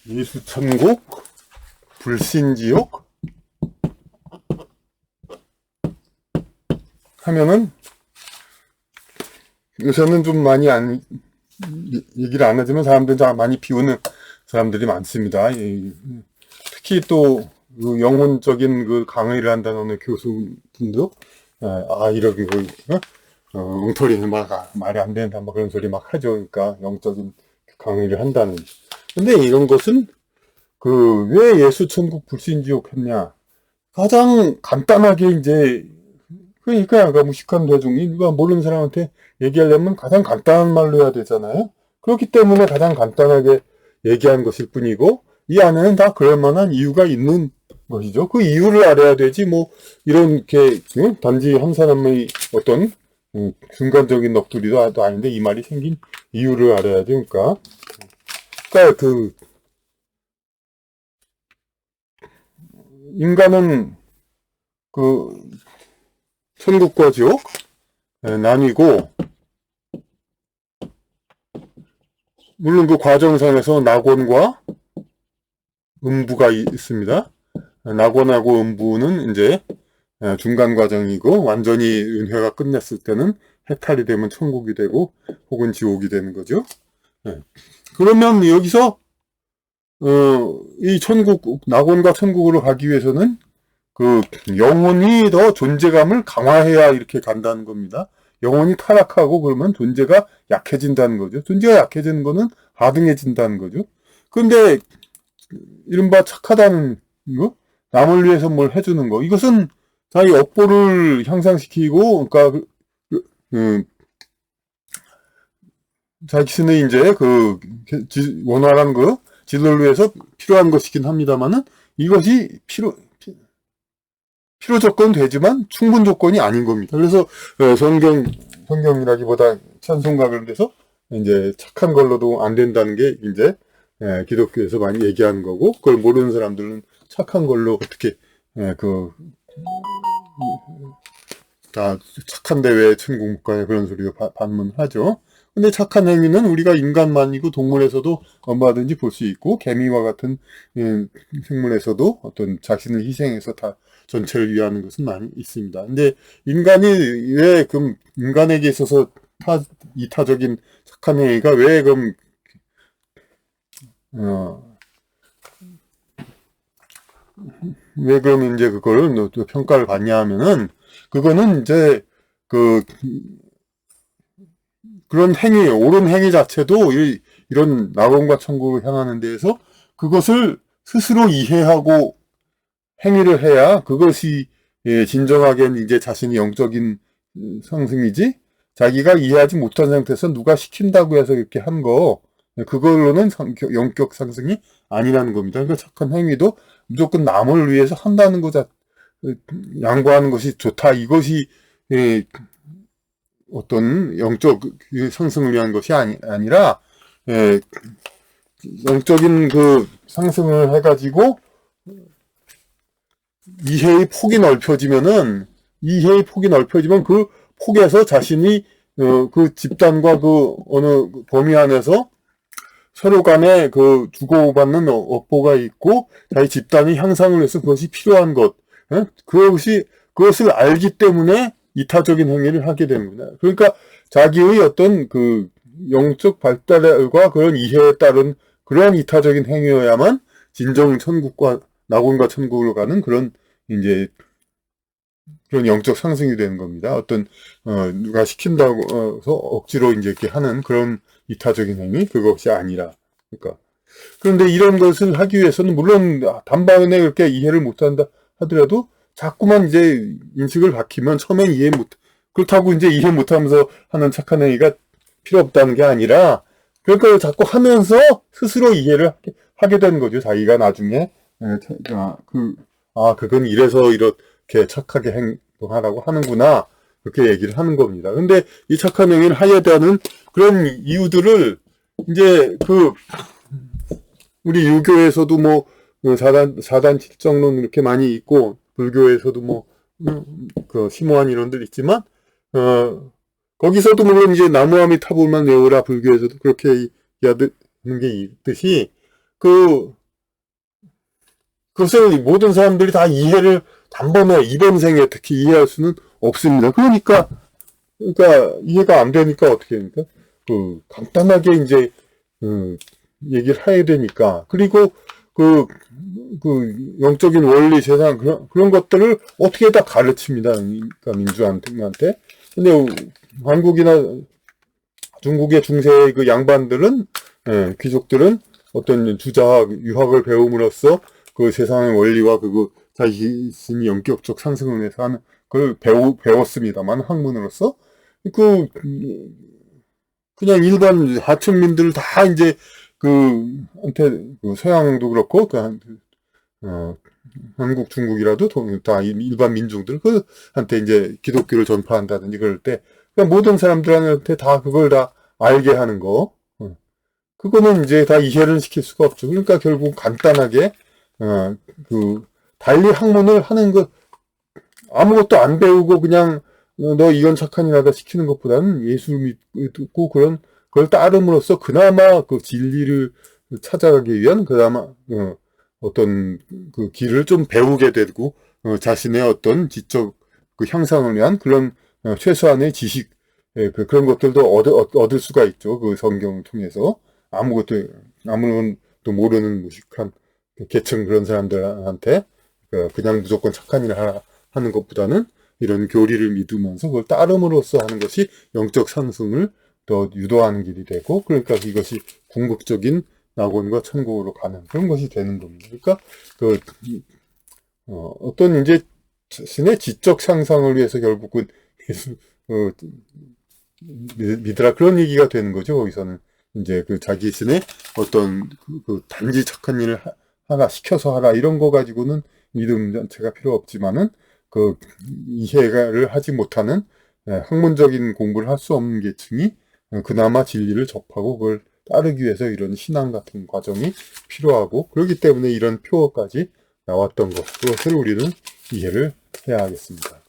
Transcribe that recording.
예수천국, 불신지옥 하면은 요새는 좀 많이 얘기를 안 하지만 사람들이 좀 많이 비우는 사람들이 많습니다. 특히 또 그 영혼적인 그 강의를 한다는 어느 교수분도 이런 거 엉터리 말이 안 된다 막 그런 소리 막 하죠. 그러니까 영적인 강의를 한다는. 근데 이런 것은 왜 예수천국 불신지옥 했냐? 가장 간단하게 이제 그러니까 무식한 대중이 누가 모르는 사람한테 얘기하려면 가장 간단한 말로 해야 되잖아요. 그렇기 때문에 가장 간단하게 얘기한 것일 뿐이고 이 안에는 다 그럴 만한 이유가 있는 것이죠. 그 이유를 알아야 되지 이렇게 단지 한 사람의 어떤 순간적인 넋두리도 아닌데 이 말이 생긴 이유를 알아야 되니까. 그러니까 인간은 천국과 지옥 나뉘고, 물론 그 과정상에서 낙원과 음부가 있습니다. 낙원하고 음부는 이제 중간 과정이고, 완전히 은혜가 끝났을 때는 해탈이 되면 천국이 되고 혹은 지옥이 되는 거죠. 그러면 여기서 이 낙원과 천국으로 가기 위해서는 영혼이 더 존재감을 강화해야 이렇게 간다는 겁니다. 영혼이 타락하고 그러면 존재가 약해진다는 거죠. 존재가 약해지는 거는 하등해진다는 거죠. 그런데 이른바 착하다는 거, 남을 위해서 뭘 해주는 거, 이것은 자기 업보를 향상시키고, 그러니까 자신의 이제 원활한 지도를 위해서 필요한 것이긴 합니다만은 이것이 필요 조건 되지만 충분 조건이 아닌 겁니다. 그래서 성경이라기보다 찬송가 그런 데서 이제 착한 걸로도 안 된다는 게 이제 기독교에서 많이 얘기하는 거고, 그걸 모르는 사람들은 착한 걸로 어떻게 다 착한데 왜 천국 못 가냐 그런 소리도 반문하죠. 근데 착한 행위는 우리가 인간만이고 동물에서도 얼마든지 볼 수 있고, 개미와 같은 생물에서도 어떤 자신을 희생해서 다 전체를 위하는 것은 많이 있습니다. 근데 인간이 왜 인간에게 있어서 이타적인 착한 행위가 왜 이제 그걸 또 평가를 받냐 하면은, 그거는 이제 그런 행위, 옳은 행위 자체도 이런 낙원과 천국을 향하는 데에서 그것을 스스로 이해하고 행위를 해야 그것이 진정하게 이제 자신이 영적인 상승이지, 자기가 이해하지 못한 상태에서 누가 시킨다고 해서 이렇게 한 거, 그걸로는 영적 상승이 아니라는 겁니다. 그러니까 착한 행위도 무조건 남을 위해서 한다는 거 양보하는 것이 좋다. 이것이 어떤 영적 상승을 위한 것이 아니라 영적인 상승을 해가지고 이해의 폭이 넓혀지면 그 폭에서 자신이 그 집단과 어느 범위 안에서 서로 간에 주고받는 업보가 있고, 자기 집단이 향상을 해서 그것이 필요한 것, 그것을 알기 때문에 이타적인 행위를 하게 됩니다. 그러니까 자기의 어떤 영적 발달과 그런 이해에 따른 그런 이타적인 행위여야만 진정 낙원과 천국으로 가는 그런 영적 상승이 되는 겁니다. 어떤 누가 시킨다고 해서 억지로 이제 이렇게 하는 그런 이타적인 행위, 그것이 아니라. 그러니까 그런데 이런 것을 하기 위해서는 물론 단번에 그렇게 이해를 못한다 하더라도 자꾸만 이제 인식을 바뀌면 처음엔 그렇다고 이제 이해 못하면서 하는 착한 행위가 필요 없다는 게 아니라, 그러니까 자꾸 하면서 스스로 이해를 하게 되는 거죠. 자기가 나중에 그건 이래서 이렇게 착하게 행동하라고 하는구나, 그렇게 얘기를 하는 겁니다. 근데 이 착한 행위를 하여야 되는 그런 이유들을 이제 우리 유교에서도 사단 칠정론 이렇게 많이 있고, 불교에서도 심오한 이론들 있지만, 거기서도 물론 이제 나무아미타불만 외우라, 불교에서도 그렇게 얘기하는 게 있듯이, 그것을 모든 사람들이 다 이해를 단번에 이번 생에 특히 이해할 수는 없습니다. 그러니까 이해가 안 되니까 어떻게 합니까? 간단하게 이제 얘기를 해야 되니까. 그리고 영적인 원리, 세상, 그런 것들을 어떻게 다 가르칩니다. 그러니까 민주한테. 근데 한국이나 중국의 중세 그 양반들은, 귀족들은 어떤 주자학, 유학을 배움으로써 그 세상의 원리와 자신이 영격적 상승을 위해서 하는 그걸 배웠습니다만, 학문으로서. 그냥 일반 하층민들 다 이제, 서양도 그렇고, 한국, 중국이라도 다 일반 민중들, 한테 이제 기독교를 전파한다든지 그럴 때, 그냥 모든 사람들한테 다 그걸 다 알게 하는 거, 그거는 이제 다 이해를 시킬 수가 없죠. 그러니까 결국 간단하게, 달리 학문을 하는 것, 아무것도 안 배우고 그냥, 너 이건 착한 일하다 시키는 것보다는 예수 믿고 그걸 따름으로써 그나마 그 진리를 찾아가기 위한 그나마, 어떤 그 길을 좀 배우게 되고, 자신의 어떤 지적 그 향상을 위한 그런, 최소한의 지식, 그런 것들도 얻을 수가 있죠. 그 성경을 통해서. 아무것도 모르는 무식한 계층 그런 사람들한테, 그냥 무조건 착한 일을 하는 것보다는 이런 교리를 믿으면서 그걸 따름으로써 하는 것이 영적 상승을 더 유도하는 길이 되고, 그러니까 이것이 궁극적인 낙원과 천국으로 가는 그런 것이 되는 겁니다. 그러니까 어떤 이제 자신의 지적 상상을 위해서 결국은 예수 믿으라 그런 얘기가 되는 거죠. 거기서는 이제 자기 자신의 어떤 단지 착한 일을 하라 시켜서 하라 이런 거 가지고는 믿음 자체가 필요 없지만은 이해를 하지 못하는 학문적인 공부를 할 수 없는 계층이 그나마 진리를 접하고 그걸 따르기 위해서 이런 신앙 같은 과정이 필요하고, 그렇기 때문에 이런 표어까지 나왔던 그것을 우리는 이해를 해야 하겠습니다.